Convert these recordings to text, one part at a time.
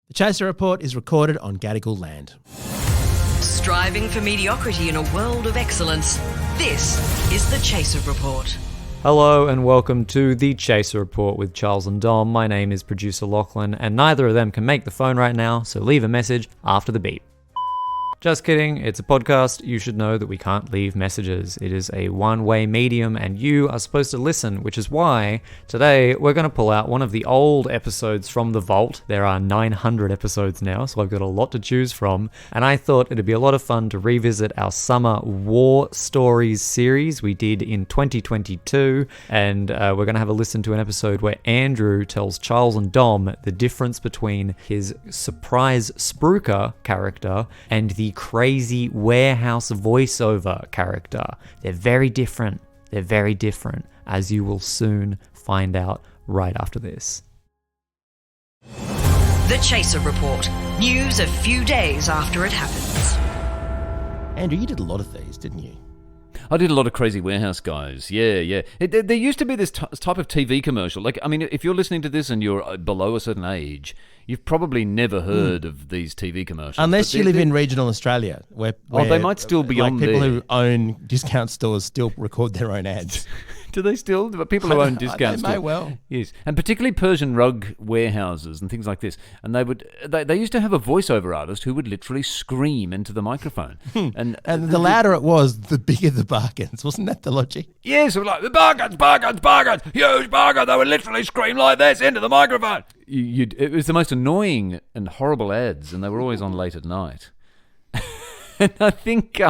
The Chaser Report is recorded on Gadigal land. Striving for mediocrity in a world of excellence. This is the Chaser Report. Hello and welcome to the Chaser Report with Charles and Dom. My name is producer Lachlan, and neither of them can make the phone right now, so leave a message after the beep. Just kidding, it's a podcast. You should know that we can't leave messages. It is a one-way medium and you are supposed to listen, which is why today we're going to pull out one of the old episodes from the vault. There are 900 episodes now, so I've got a lot to choose from. And I thought it'd be a lot of fun to revisit our summer war stories series we did in 2022. And we're going to have a listen to an episode where Andrew tells Charles and Dom the difference between his surprise Spruiker character and the crazy warehouse voiceover character. They're very different. They're very different, as you will soon find out right after this. The Chaser Report. News a few days after it happens. Andrew, you did a lot of these, didn't you? I did a lot of Crazy Warehouse Guys. Yeah. There used to be this type of TV commercial. Like, I mean, if you're listening to this and you're below a certain age, you've probably never heard of these TV commercials. Unless you live in regional Australia, where they might still be on people there. who own discount stores still record their own ads. Do they still? People who own discount They may stores. well. Yes, and particularly Persian rug warehouses and things like this. And they used to have a voiceover artist who would literally scream into the microphone. And the louder it was, the bigger the bargains. Wasn't that the logic? Yes, it was like, the bargains, huge bargain. They would literally scream like this into the microphone. It was the most annoying and horrible ads, and they were always on late at night. And I think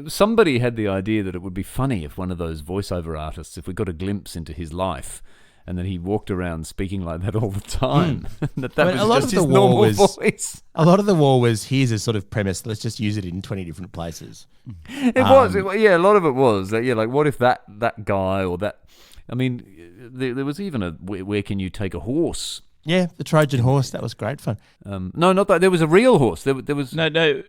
somebody had the idea that it would be funny if one of those voiceover artists, if we got a glimpse into his life, and then he walked around speaking like that all the time. that was just his normal voice. A lot of the war was, here's a sort of premise, let's just use it in 20 different places. A lot of it was. Like what if that guy or that... I mean, there was even where can you take a horse? Yeah, the Trojan horse, that was great fun. No, not that. There was a real horse. There was... No.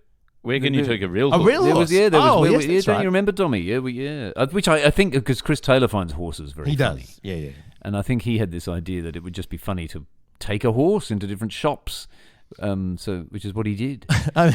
Where can you take a real horse? A real horse? There was. Yes, that's don't right. you remember, Tommy? Yeah. Which I think, because Chris Taylor finds horses very funny. He does, yeah. And I think he had this idea that it would just be funny to take a horse into different shops, which is what he did.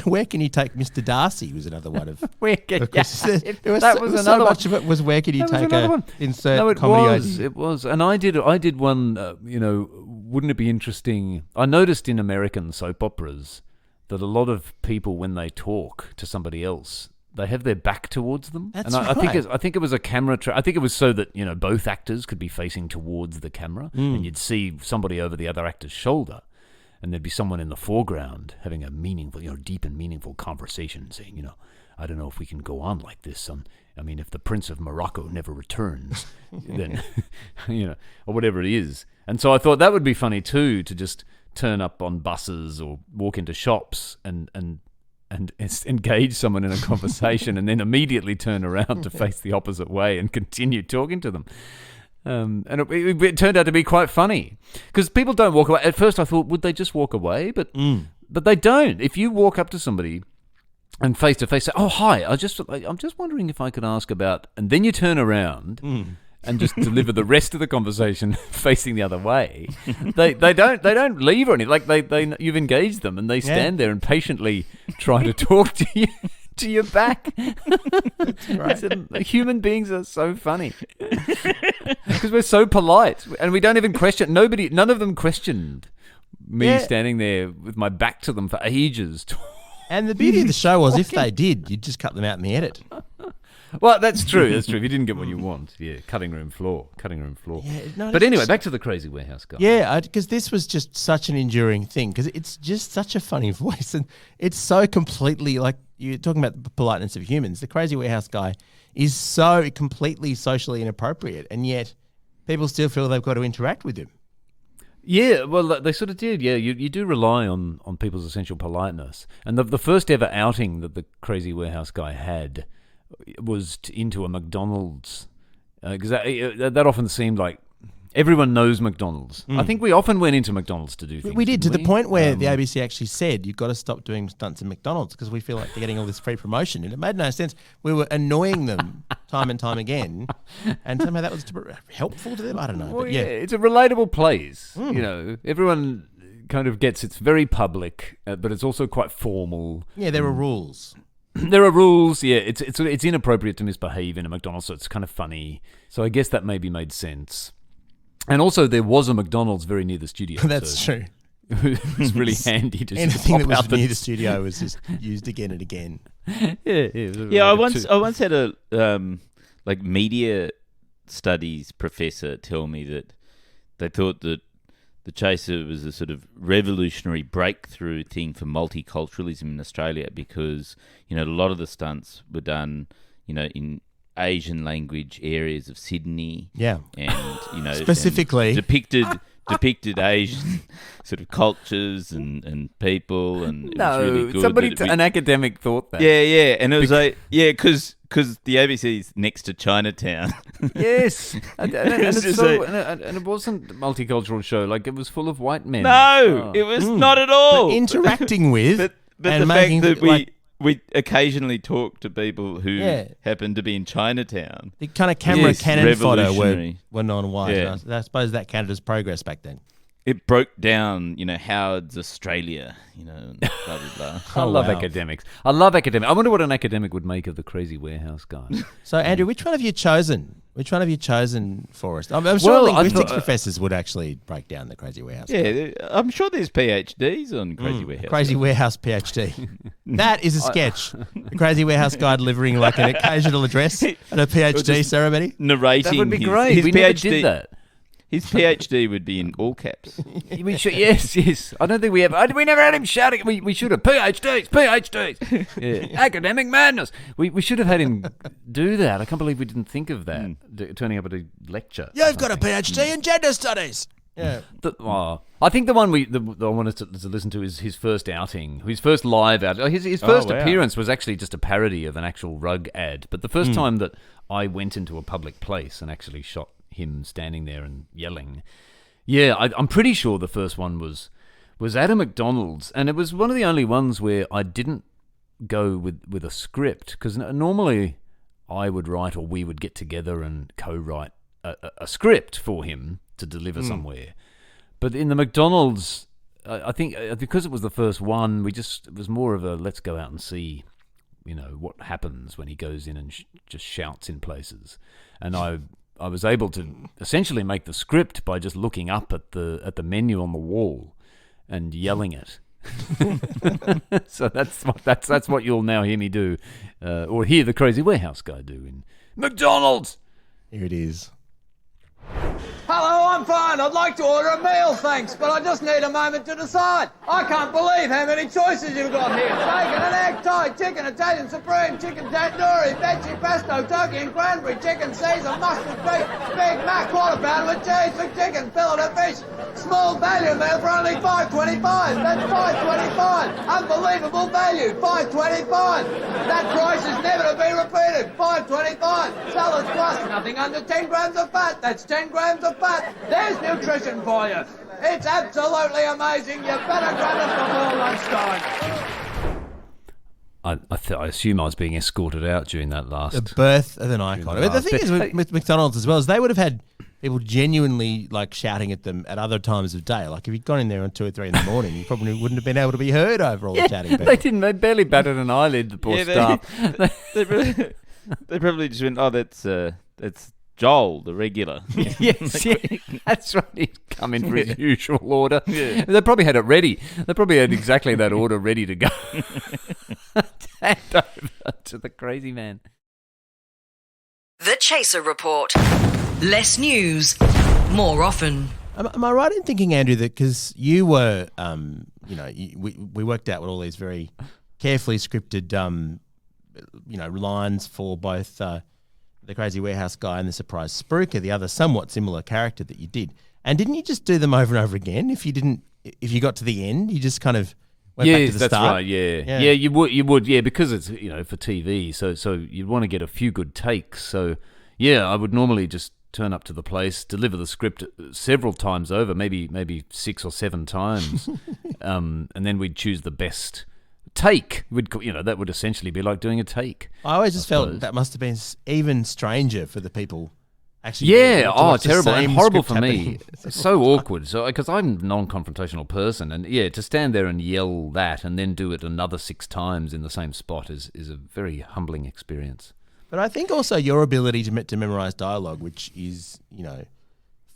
Where can you take Mr. Darcy was another one of... Where can so much of it was where can you take a insert comedy idea. It was. And I did one, wouldn't it be interesting? I noticed in American soap operas that a lot of people, when they talk to somebody else, they have their back towards them. That's and right. I think it was a camera. I think it was so that both actors could be facing towards the camera, and you'd see somebody over the other actor's shoulder, and there'd be someone in the foreground having a meaningful, deep and meaningful conversation, saying, I don't know if we can go on like this. I mean, if the Prince of Morocco never returns, then or whatever it is. And so I thought that would be funny too, to just turn up on buses or walk into shops and engage someone in a conversation and then immediately turn around to face the opposite way and continue talking to them. And it turned out to be quite funny because people don't walk away. At first I thought, would they just walk away? But they don't. If you walk up to somebody and face to face say, "Oh, hi, I'm just wondering if I could ask about," and then you turn around and just deliver the rest of the conversation facing the other way. They don't leave or anything. Like you've engaged them and they stand there and patiently try to talk to you to your back. Human beings are so funny because we're so polite and we don't even question. None of them questioned me standing there with my back to them for ages. And the beauty of the show was, if they did, you'd just cut them out in the edit. Well, that's true. If you didn't get what you want, cutting room floor. But anyway, back to the Crazy Warehouse Guy. Yeah, because this was just such an enduring thing, because it's just such a funny voice, and it's so completely, like, you're talking about the politeness of humans. The Crazy Warehouse Guy is so completely socially inappropriate, and yet people still feel they've got to interact with him. Yeah, well, they sort of did. Yeah, you do rely on people's essential politeness. And the first ever outing that the Crazy Warehouse Guy had was into a McDonald's, because that often seemed like everyone knows McDonald's. I think we often went into McDonald's to do things. We did, to the point where the ABC actually said, you've got to stop doing stunts in McDonald's because we feel like they're getting all this free promotion. And it made no sense. We were annoying them time and time again, and somehow that was helpful to them. I don't know. Well, but yeah, it's a relatable place. Everyone kind of gets, it's very public, but it's also quite formal. Yeah, there are rules. There are rules. Yeah, it's inappropriate to misbehave in a McDonald's, so it's kind of funny. So I guess that maybe made sense. And also, there was a McDonald's very near the studio. That's true. It's really handy to Anything that pop was out near the studio was just used again and again. Yeah, I once had a like media studies professor tell me that they thought that the Chaser was a sort of revolutionary breakthrough thing for multiculturalism in Australia because, you know, a lot of the stunts were done, you know, in Asian language areas of Sydney. Yeah. And, you know, specifically and depicted Asian sort of cultures and people, and it was really good. An academic thought that. Yeah, and it was like, because the ABC's next to Chinatown. Yes, and it wasn't a multicultural show. Like, it was full of white men. No, it was not at all. But interacting with, but and the making fact that like, we occasionally talk to people who happen to be in Chinatown. the kind of camera cannon fodder revolutionary. were non-white. Yeah. I suppose that counted as progress back then. It broke down, you know, Howard's Australia, you know, and blah, blah, blah. I love academics. I wonder what an academic would make of the Crazy Warehouse guy. So, Andrew, which one have you chosen? Which one have you chosen for us? I'm sure linguistics professors would actually break down the Crazy Warehouse. Yeah, I'm sure there's PhDs on Crazy Warehouse. Crazy Warehouse PhD. That is a sketch. The Crazy Warehouse guy delivering like an occasional address at a PhD ceremony. Narrating That would be his, great. His We PhD, never did that. His PhD would be in all caps. We should, yes. I don't think we ever. We never had him shouting. We should have PhDs. Yeah. Academic madness. We should have had him do that. I can't believe we didn't think of that. Turning up at a lecture. You've got a PhD in gender studies. Yeah. I think the one I wanted to listen to is his first outing, his first live out. His first appearance was actually just a parody of an actual rug ad. But the first time that I went into a public place and actually shot him standing there and yelling, I'm pretty sure the first one was at a McDonald's, and it was one of the only ones where I didn't go with a script, because normally I would write, or we would get together and co-write a script for him to deliver somewhere. But in the McDonald's, I think because it was the first one, it was more of a let's go out and see, you know, what happens when he goes in and just shouts in places. And I was able to essentially make the script by just looking up at the menu on the wall and yelling it. So that's what you'll now hear me do, or hear the Crazy Warehouse guy do in McDonald's. Here it is. Hello, I'm fine. I'd like to order a meal, thanks, but I just need a moment to decide. I can't believe how many choices you've got here. Bacon and egg Thai, chicken Italian supreme, chicken tandoori, veggie pesto, turkey and cranberry, chicken Caesar, mustard beef, Big Mac, quarter pounder with cheese, chicken, fillet of fish, small value meal for only $5.25. That's $5.25. Unbelievable value, $5.25. That price is never to be repeated. $5.25. Salads plus, nothing under 10 grams of fat. That's 10 grams of fat. There's nutrition for you. It's absolutely amazing. You better grab it before lunchtime. I assume I was being escorted out during that last. The birth of an icon. But the thing is with McDonald's as well is they would have had people genuinely like shouting at them at other times of day. Like if you'd gone in there on 2 or 3 in the morning, you probably wouldn't have been able to be heard over all the shouting. They didn't. They barely batted an eyelid. The poor staff. They probably just went, oh, that's Joel, the regular. Yes, that's right. He'd come in for his usual order. Yeah. They probably had it ready. They probably had exactly that order ready to go. Hand over to the crazy man. The Chaser Report. Less news, more often. Am I right in thinking, Andrew, that because you were, we worked out with all these very carefully scripted, lines for both the Crazy Warehouse guy and the surprise Spruiker, the other somewhat similar character that you did. And didn't you just do them over and over again? If you got to the end, you just kind of went back to the that's start? right. Yeah, you would, because it's for TV, so you'd want to get a few good takes. So I would normally just turn up to the place, deliver the script several times over, maybe 6 or 7 times, and then we'd choose the best take. That would essentially be like doing a take. I always just felt that must have been even stranger for the people actually. Yeah, watch the terrible and same horrible script for me. happening. So awkward. So because I'm a non-confrontational person, and to stand there and yell that and then do it another 6 times in the same spot is a very humbling experience. But I think also your ability to memorize dialogue, which is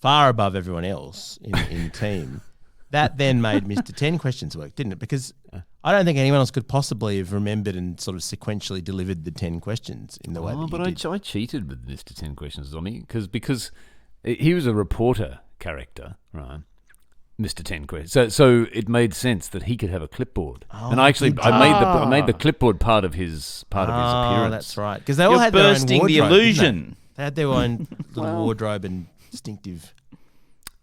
far above everyone else in the team, that then made Mr. 10 Questions work, didn't it? Because I don't think anyone else could possibly have remembered and sort of sequentially delivered the 10 questions in the way that you did. I cheated with Mr. 10 Questions, Tommy, because he was a reporter character, right? Mr. 10 Questions. So it made sense that he could have a clipboard. And I made the clipboard part of his appearance. That's right. Because they all had their own wardrobe, bursting the illusion. didn't they? They had their own little wardrobe and distinctive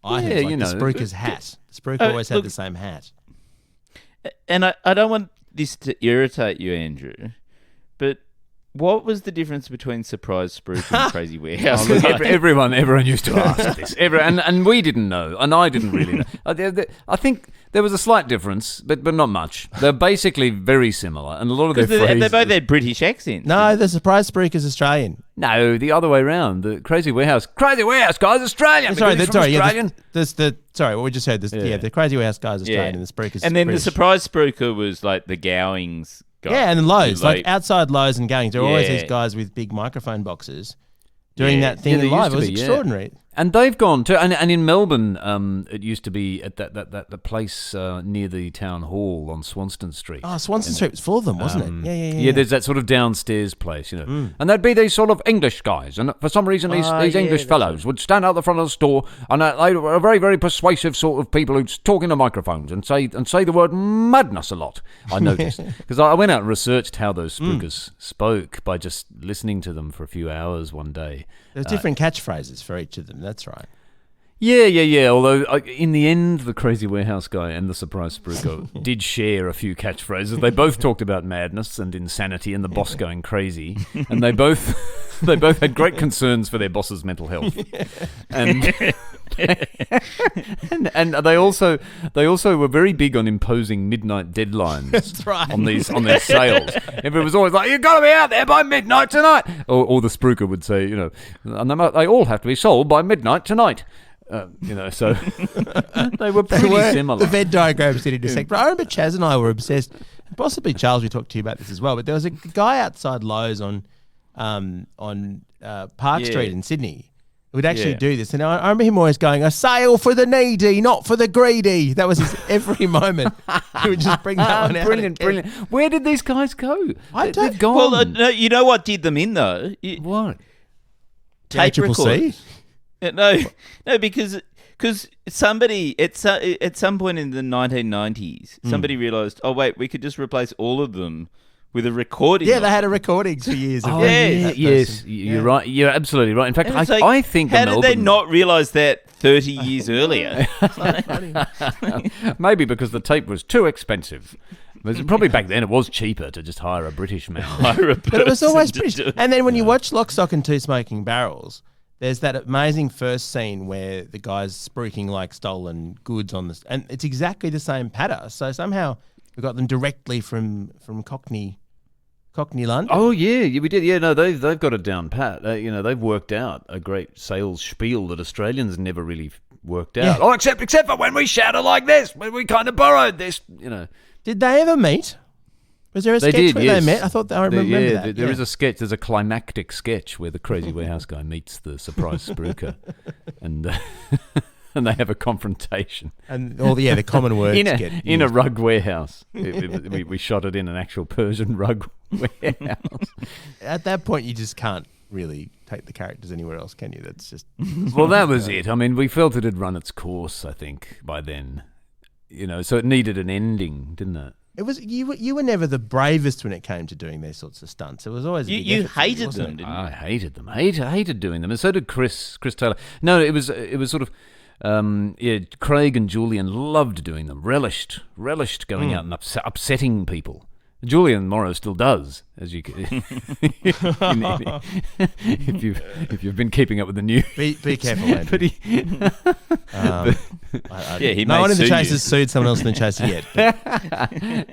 items, like the Spruiker's hat. The Spruiker always had the same hat. And I don't want this to irritate you, Andrew, but what was the difference between Surprise Spruiker and Crazy Warehouse? Everyone used to ask this, and we didn't know, and I didn't really know. I think there was a slight difference, but not much. They're basically very similar, and a lot of their phrases... They both had British accents. No, the Surprise Spruiker's Australian. No, the other way around. The Crazy Warehouse, guys, Australian. Australian. What we just heard. The Crazy Warehouse guy's Australian, and the Spruiker's and then British. the Surprise Spruiker was like the Gowings guy. Yeah, and then Lowe's, like outside Lowe's and Gowings, there are always these guys with big microphone boxes doing that thing live. It was extraordinary. And they've gone to, and in Melbourne, it used to be at that place near the town hall on Swanston Street. Oh, Swanston Street was full of them, wasn't it? Yeah, there's that sort of downstairs place, and there'd be these sort of English guys, and for some reason these English fellows would stand out the front of the store, and they were very, very persuasive sort of people who'd talk into microphones and say the word madness a lot. I noticed because I went out and researched how those Spruikers spoke by just listening to them for a few hours one day. There's different catchphrases for each of them. That's right. Yeah. Although in the end, the Crazy Warehouse guy and the Surprise Spruiker did share a few catchphrases. They both talked about madness and insanity and the boss going crazy, and they both had great concerns for their boss's mental health. And and they also were very big on imposing midnight deadlines. That's right. on their sales. If it was always like, you've got to be out there by midnight tonight, or the Spruiker would say, and they all have to be sold by midnight tonight. So they were pretty similar. The Venn diagrams did intersect. But I remember Chaz and I were obsessed, possibly Charles, we talked to you about this as well, but there was a guy outside Lowe's on Park Street in Sydney who would actually do this. And I remember him always going, a sale for the needy, not for the greedy. That was his every moment. He would just bring that one out. Brilliant. Where did these guys go? They've gone. Well, no, you know what did them in, though? What? Tape CCC? No, because somebody at some point in the 1990s, somebody realised, oh wait, we could just replace all of them with a recording. Yeah, they had a recording for years. Yes, you're right. You're absolutely right. In fact, I think how did they not realise that 30 years earlier? Maybe because the tape was too expensive. Probably back then it was cheaper to just hire a British man. But it was always British. And then when you watch Lock, Stock and Two Smoking Barrels, there's that amazing first scene where the guy's spruiking like stolen goods on this, and it's exactly the same patter. So somehow we got them directly from Cockney London. Oh yeah, we did. Yeah, no, they've got it down pat. They've worked out a great sales spiel that Australians never really worked out. Oh, except for when we shouted like this, when we kind of borrowed this. Did they ever meet? Was there a sketch where they met? I thought I remember that. There is a sketch. There's a climactic sketch where the Crazy Warehouse guy meets the Surprise Spruiker, and they have a confrontation. And the common words in a rug warehouse. We shot it in an actual Persian rug warehouse. At that point, you just can't really take the characters anywhere else, can you? That's just well, that was it. I mean, we felt it had run its course. I think by then, so it needed an ending, didn't it? It was you were never the bravest when it came to doing these sorts of stunts. It was always you hated them, didn't you? I hated them. I hated doing them, and so did Chris Taylor. No, it was sort of Craig and Julian loved doing them. Relished going out and upsetting people. Julian Morrow still does, as you can, if you've been keeping up with the news. Be careful, Andrew. But he, He no may one in the sue chase you. has sued someone else in the chase yet.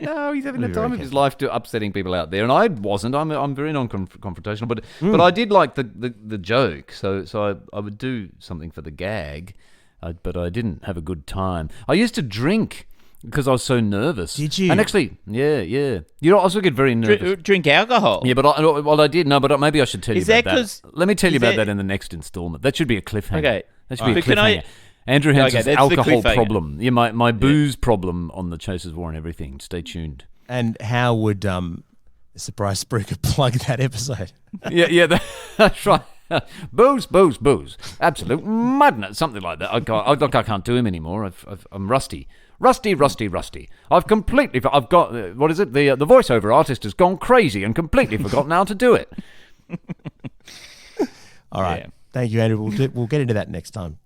no, he's having the Be time very of his life to upsetting people out there, and I wasn't. I'm very non-confrontational, but I did like the joke, so I would do something for the gag, but I didn't have a good time. I used to drink because I was so nervous. Did you? And actually, yeah. You know, I also get very nervous. Drink alcohol. Yeah, but I did. No, but maybe I should tell you Is about that 'cause- that. Let me tell you is about that- that in the next installment. That should be a cliffhanger. Okay. That should be a But can I- cliffhanger. Andrew Hansen's that's the alcohol cliffhanger. problem. Yeah, my booze problem on the Chasers War and everything. Stay tuned. And how would Surprise Spruiker plug that episode? Yeah, that's right. Booze. Absolute madness. Something like that. I can't do him anymore. I'm rusty. Rusty. I've got, what is it? The voiceover artist has gone crazy and completely forgotten how to do it. All right. Yeah. Thank you, Andrew. We'll get into that next time.